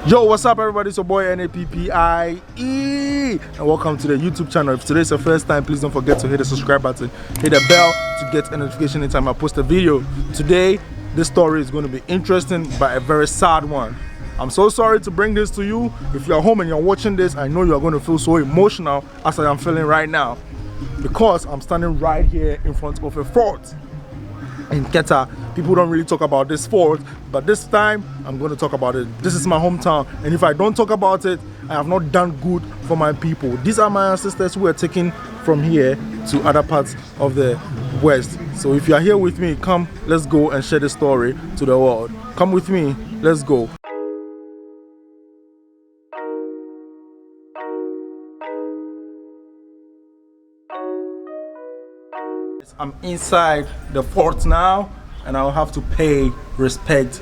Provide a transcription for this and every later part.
Yo, what's up everybody? It's your boy Nappie, and welcome to the YouTube channel. If today's your first time, please don't forget to hit the subscribe button, hit the bell to get a notification anytime I post a video. Today, this story is going to be interesting but a very sad one. I'm so sorry to bring this to you. If you're home and you're watching this, I know you're going to feel so emotional as I am feeling right now, because I'm standing right here in front of a fort in Keta. People don't really talk about this fort, but this time I'm going to talk about it. This is my hometown, and if I don't talk about it, I have not done good for my people. These are my ancestors who were taken from here to other parts of the west. So if you are here with me, come, let's go and share the story to the world. Come with me, let's go. I'm inside the fort now, and I'll have to pay respect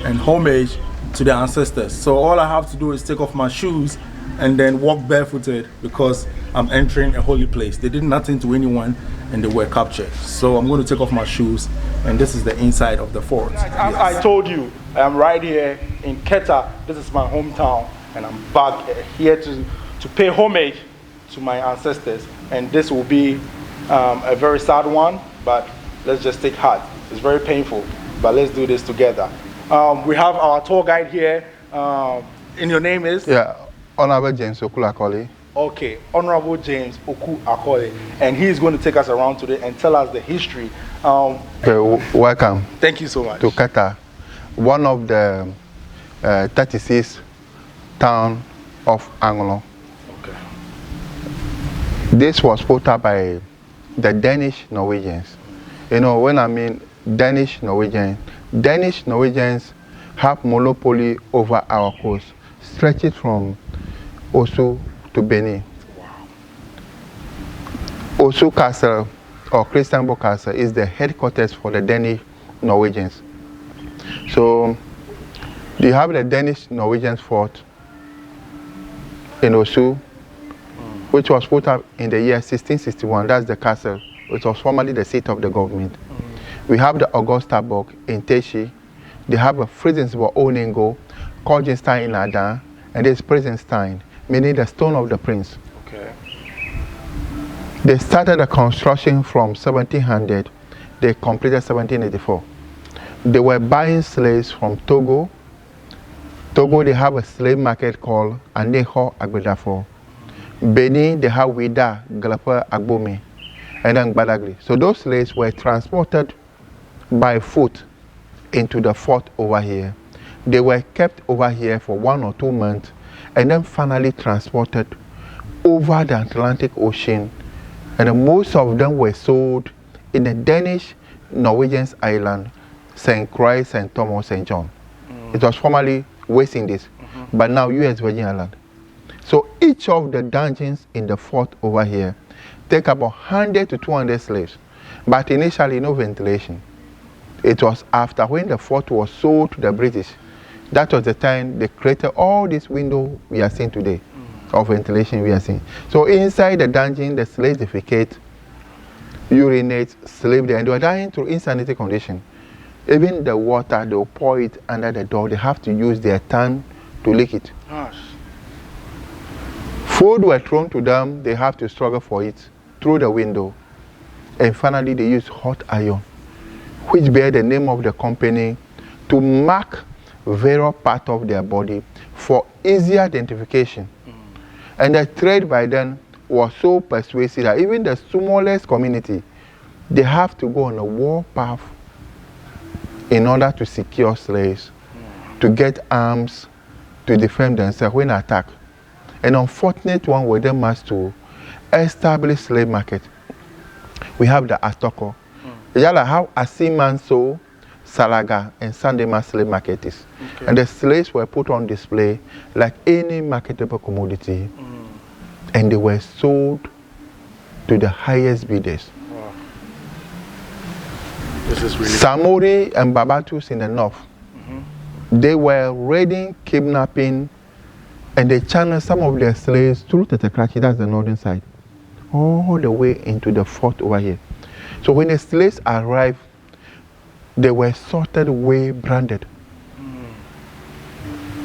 and homage to the ancestors. So all I have to do is take off my shoes and then walk barefooted, because I'm entering a holy place. They did nothing to anyone and they were captured. So I'm going to take off my shoes, and this is the inside of the fort. As I told you, I am right here in Keta. This is my hometown, and I'm back here to pay homage to my ancestors. And this will be a very sad one, but let's just take heart. It's very painful, but let's do this together. We have our tour guide here. And your name is? Yeah, Honorable James Oku Akoli. Okay, Honorable James Oku Akoli. And he's going to take us around today and tell us the history. Okay, welcome. Thank you so much. To Keta, one of the 36 town of Anlo. Okay. This was put up by the Danish Norwegians. You know, when I mean Danish Norwegians have monopoly over our coast, stretching from Osu to Benin. Wow. Osu Castle, or Christianborg Castle, is the headquarters for the Danish Norwegians. So you have the Danish Norwegians fort in Osu, which was put up in the year 1661. That's the castle, which was formerly the seat of the government. We have the Augustaborg in Teshi. They have a Prinzenstein Oningo, Prinzenstein in Adan, and there's Prinsenstein, meaning the stone of the prince. Okay. They started the construction from 1700. They completed 1784. They were buying slaves from Togo. Togo, they have a slave market called Aneho Agbedafo. Benin, they have Wida, Galapa, Agbome, and then Badagri. So those slaves were transported by foot into the fort over here. They were kept over here for 1 or 2 months, and then finally transported over the Atlantic Ocean. And most of them were sold in the Danish Norwegian island, St. Croix, St. Thomas, St. John. It was formerly West Indies, but now US Virgin Island. So each of the dungeons in the fort over here take about 100 to 200 slaves. But initially, no ventilation. It was after when the fort was sold to the British. That was the time they created all these windows we are seeing today, of ventilation we are seeing. So inside the dungeon, the slaves defecate, urinate, sleep there, and they were dying through insanity condition. Even the water, they'll pour it under the door. They have to use their tongue to lick it. Gosh. Food were thrown to them, they have to struggle for it through the window. And finally, they use hot iron, which bear the name of the company, to mark various parts of their body for easier identification. And the trade by then was so persuasive that even the smallest community, they have to go on a war path in order to secure slaves, to get arms, to defend themselves when attacked. An unfortunate one with them has to establish slave market. We have the Astoko. Yala how Asimanso, Salaga, and Sandema slave market is. Okay. And the slaves were put on display like any marketable commodity, and they were sold to the highest bidders. Wow. This is really Samori and Babatus in the north, they were raiding, kidnapping, and they channeled some of their slaves through Tetekrachi, that's the northern side, all the way into the fort over here. So when the slaves arrived, they were sorted, way branded.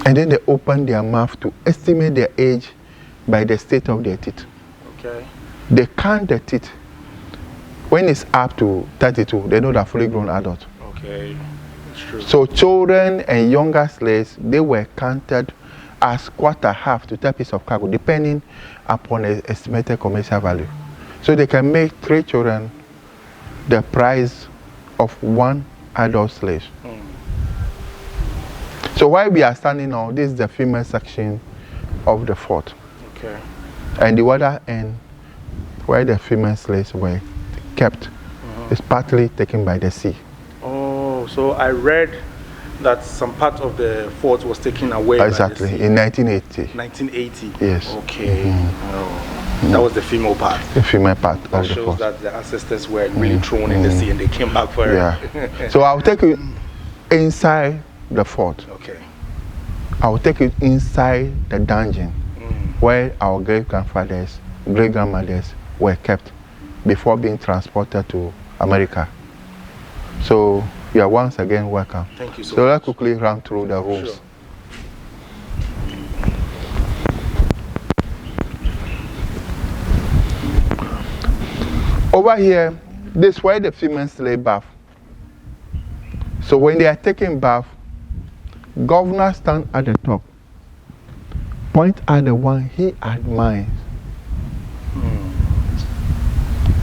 And then they open their mouth to estimate their age by the state of their teeth. Okay. They count the teeth. When it's up to 32, they know they're fully grown adults. Okay, that's true. So children and younger slaves, they were counted as quarter, half to 10 pieces of cargo, depending upon the estimated commercial value. So they can make 3 children the price of 1 adult slave. So while we are standing now, this is the female section of the fort. Okay. And the other end, where the female slaves were kept, is partly taken by the sea. Oh, so I read that some part of the fort was taken away. Exactly, by the sea. in 1980. 1980? Yes. Okay. Oh, that was the female part. The female part That of the shows fort. that the ancestors were really thrown in the sea and they came back for it. Yeah. So I'll take you inside the fort. Okay. I'll take you inside the dungeon where our great-grandfathers, great-grandmothers were kept before being transported to America. So you are once again welcome. Thank you so So much. let's quickly run through the rooms. Sure. Over here, this is where the female slave bath. So when they are taking bath, governor stand at the top, point at the one he admires,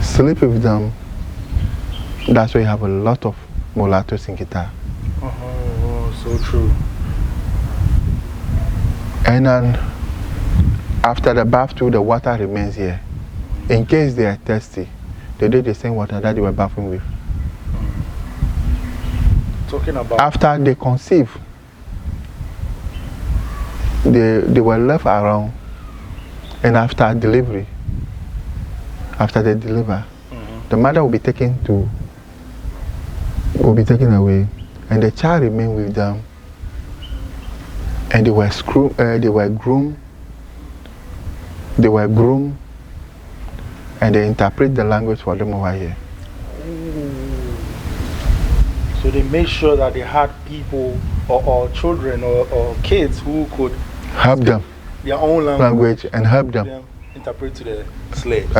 sleep with them. That's why you have a lot of mulattoes in Keta. Oh, so true. And then after the bath too, the water remains here. In case they are thirsty, they do the same water that they were bathing with. Talking about After they conceive, they were left around, and after delivery, after they deliver, the mother will be taken away, and the child remained with them, and they were groomed, and they interpret the language for them over here. So they made sure that they had people or children or kids who could Help them their own language and help them. Interpret to the slaves.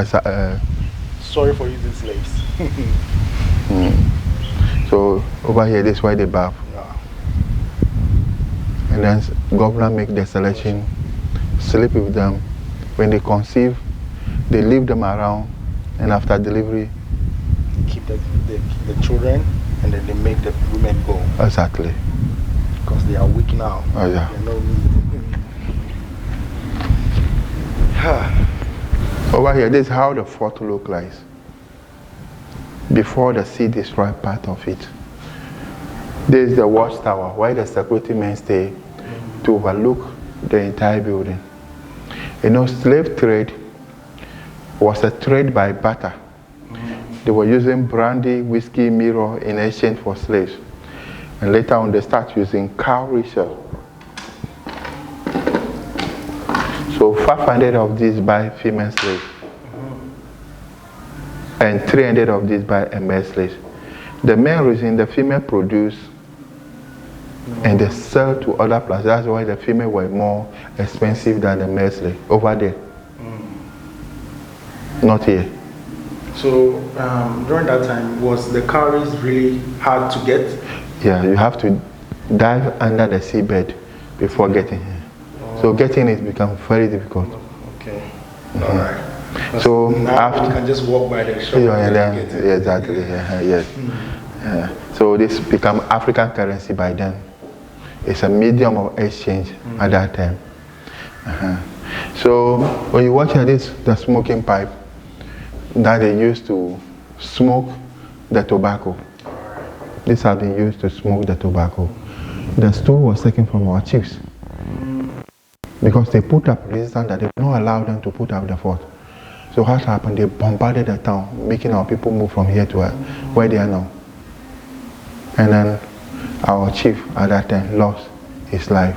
Sorry for using slaves. So over here, this is why they bath. Yeah. And then governor make the selection, sleep with them. When they conceive, they leave them around, and after delivery, Keep the children, and then they make the women go. Exactly. Because they are weak now. Oh yeah. Over here, this is how the fort looks like before the sea destroyed part of it. This is the watchtower where the security men stay to overlook the entire building. You know, slave trade was a trade by barter. They were using brandy, whiskey, mirror in exchange for slaves. And later on, they start using cowrie shell. So 500 of these by female slaves, and 300 of these by male slaves. The main reason the female produce and they sell to other places. That's why the female were more expensive than the male slave over there. Not here. So during that time, was the cowries really hard to get? Yeah, you have to dive under the seabed before getting here. So getting it becomes very difficult. Okay. All right. So now after you can just walk by the shop. yeah, exactly. Yes. So this become African currency by then. It's a medium of exchange at that time. So when you watch this, the smoking pipe that they used to smoke the tobacco. This has been used to smoke the tobacco. The stool was taken from our chiefs because they put up resistance that they did not allow them to put up the fort. So what happened? They bombarded the town, making our people move from here to where they are now. And then our chief at that time lost his life.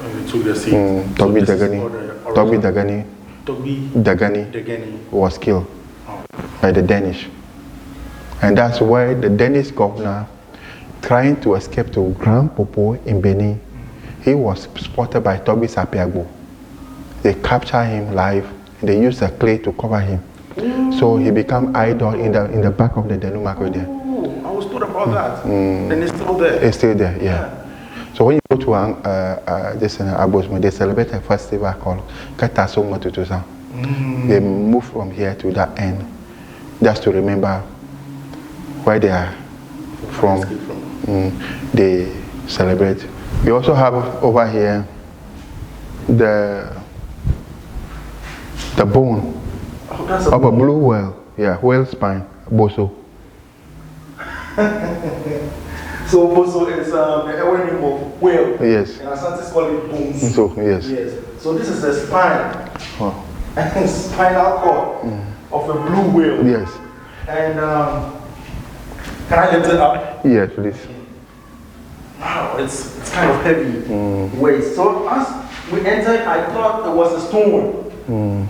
And we took the seat. Toby Dagani was killed by the Danish. And that's where the Danish governor, trying to escape to Grand Popo in Benin, he was spotted by Toby Sapiagbo. They captured him live, and they used a clay to cover him. So he became idol in the back of the Denumako there. Oh, I was told about that. And it's still there. It's still there, yeah. So when you go to this Abosmo, they celebrate a festival called Keta Somotutusa. They move from here to that end, just to remember where they are from. They celebrate. We also have over here the bone of a blue whale. Yeah, whale spine, boso. So boso is the name of whale. Yes. And Asante call it bones. So yes. Yes. So this is the spine. Oh. Spinal cord of a blue whale. Yes. And can I lift it up? Yes, please. Wow, it's kind of heavy weight. So as we entered, I thought it was a stone.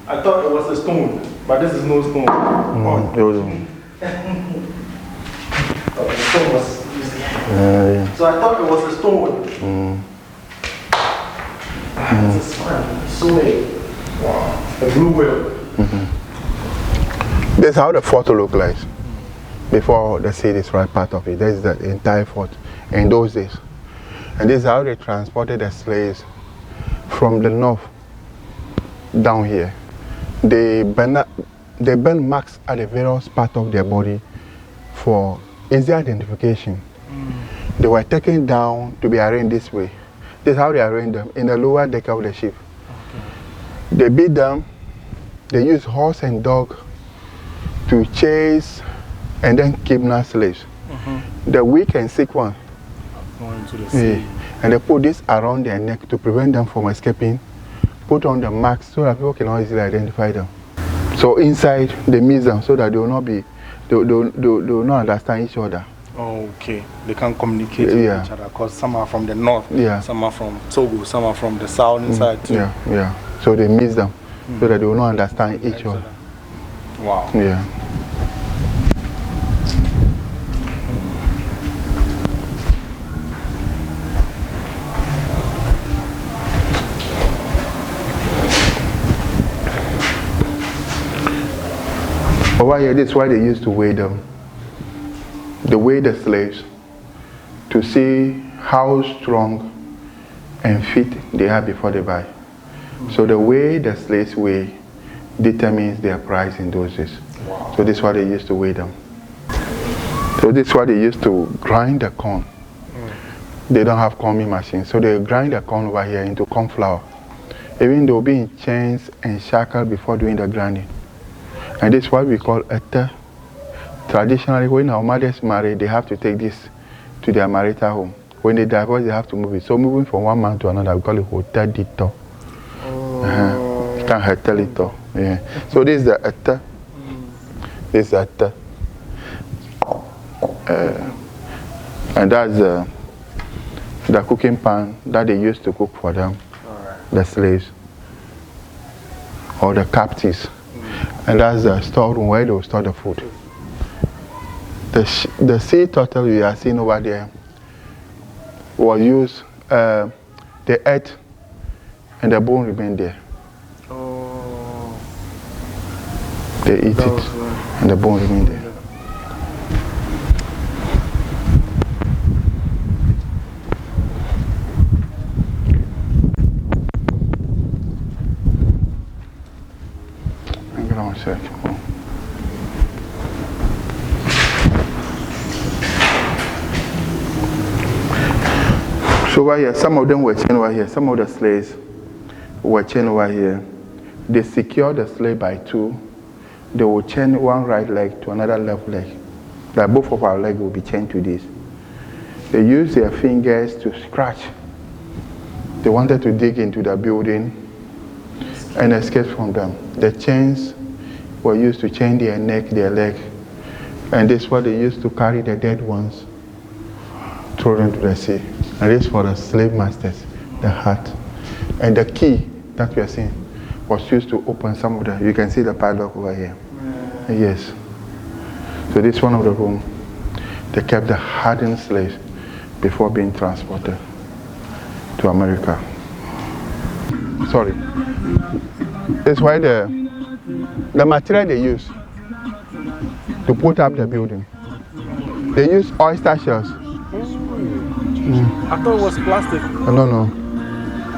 I thought it was a stone, but this is no stone. The stone was so I thought it was a stone. This is fun. So big. Wow. A blue whale. This is how the fort looked like before the city is right part of it. This is the entire fort in those days. And this is how they transported the slaves from the north down here. They burn marks at the various parts of their body for easy identification. They were taken down to be arranged this way. This is how they arranged them in the lower deck of the ship. They beat them. They use horse and dog to chase and then kidnap slaves. The weak and sick one. Going to the sea. And they put this around their neck to prevent them from escaping. Put on the marks so that people can easily identify them. So inside they mix them so that they will not be, they will not understand each other. Okay, they can communicate with each other because some are from the north, some are from Togo, some are from the south inside too. So they mix them so that they will not understand each other. Wow. Yeah. Over here, this is why they used to weigh them. They weigh the slaves to see how strong and fit they are before they buy. So the way the slaves weigh determines their price in those days. Wow. So this is why they used to weigh them. So this is why they used to grind the corn. They don't have corn machines, so they grind the corn over here into corn flour. Even they'll be in chains and shackled before doing the grinding. And this is what we call ete. Traditionally, when our mothers marry, they have to take this to their marital home. When they divorce, they have to move it. So moving from one man to another, we call it hotel dito. Yeah. So this is the ete. This is the ete. And that's the cooking pan that they used to cook for them, the slaves or the captives. And that's the storeroom where they will store the food. The sea turtle you are seeing over there was used, the earth and the bone remain there. Oh. They eat it and the bone remain there. So over here, some of them were chained over here. Some of the slaves were chained over here. They secured the slave by two. They will chain one right leg to another left leg. Like both of our legs will be chained to this. They used their fingers to scratch. They wanted to dig into the building and escape from them. The chains were used to chain their neck, their leg. And this is what they used to carry the dead ones, throw them to the sea. And this for the slave masters, the hat. And the key that we are seeing was used to open some of the, you can see the padlock over here. Yes. So this is one of the rooms. They kept the hardened slaves before being transported to America. Sorry. It's why the material they use to put up the building. They use oyster shells. I thought it was plastic. No.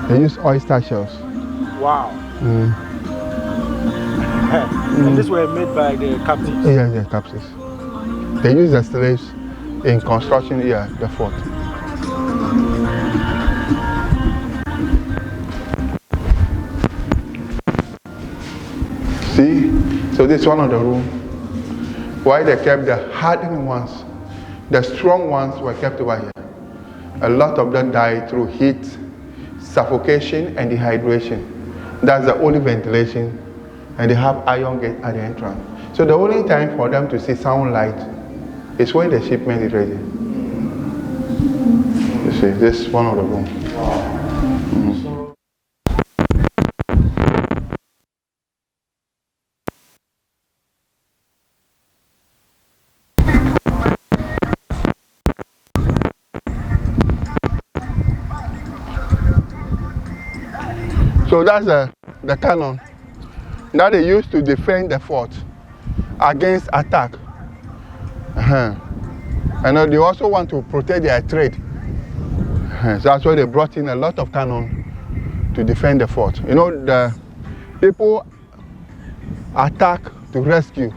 They use oyster shells. Wow. And these were made by the captives? Yeah, captives. They use the slaves in construction here, the fort. See? So this is one of the rooms. Why they kept the hardened ones. The strong ones were kept over here. A lot of them died through heat, suffocation, and dehydration. That's the only ventilation. And they have iron gate at the entrance. So the only time for them to see sunlight is when the shipment is ready. You see, this is one of the rooms. So that's the cannon that they used to defend the fort against attack. And they also want to protect their trade. So that's why they brought in a lot of cannon to defend the fort. You know, the people attack to rescue.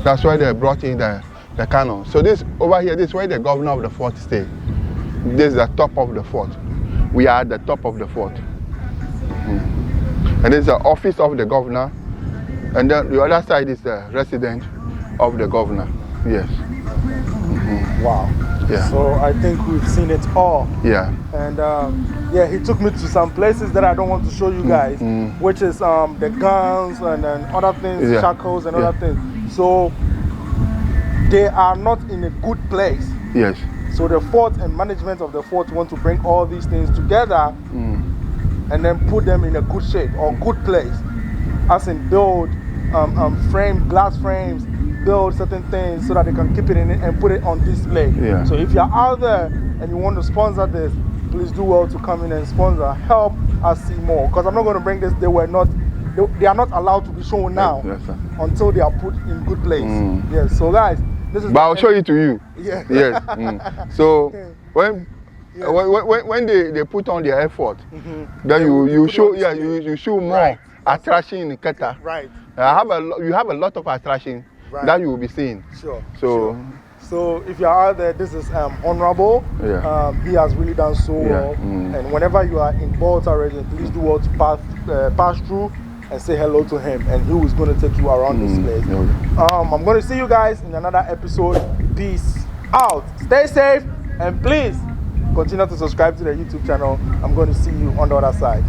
That's why they brought in the cannon. So this over here, this is where the governor of the fort stays. This is the top of the fort. We are at the top of the fort. And this is the office of the governor. And then the other side is the residence of the governor. Yes. Wow. Yeah. So I think we've seen it all. Yeah. And yeah, he took me to some places that I don't want to show you guys, which is the guns and then other things, shackles and other things. So they are not in a good place. Yes. So the fort and management of the fort want to bring all these things together and then put them in a good shape or good place. As in build glass frames, build certain things so that they can keep it in it and put it on display. Yeah. So if you're out there and you want to sponsor this, please do well to come in and sponsor. Help us see more. Because I'm not going to bring this, they are not allowed to be shown now until they are put in good place. Yes, so guys, this is. But I'll show it to you. Yeah. Yes. So when they put on their effort, then you show you show more attraction in Keta. Right. You have a lot of attraction that you will be seeing. Sure. So if you're out there, this is honorable. Yeah. He has really done so well. And whenever you are in Volta River, please do well to pass through and say hello to him, and he is going to take you around this place. I'm going to see you guys in another episode. Peace out. Stay safe, and please continue to subscribe to the YouTube channel. I'm going to see you on the other side.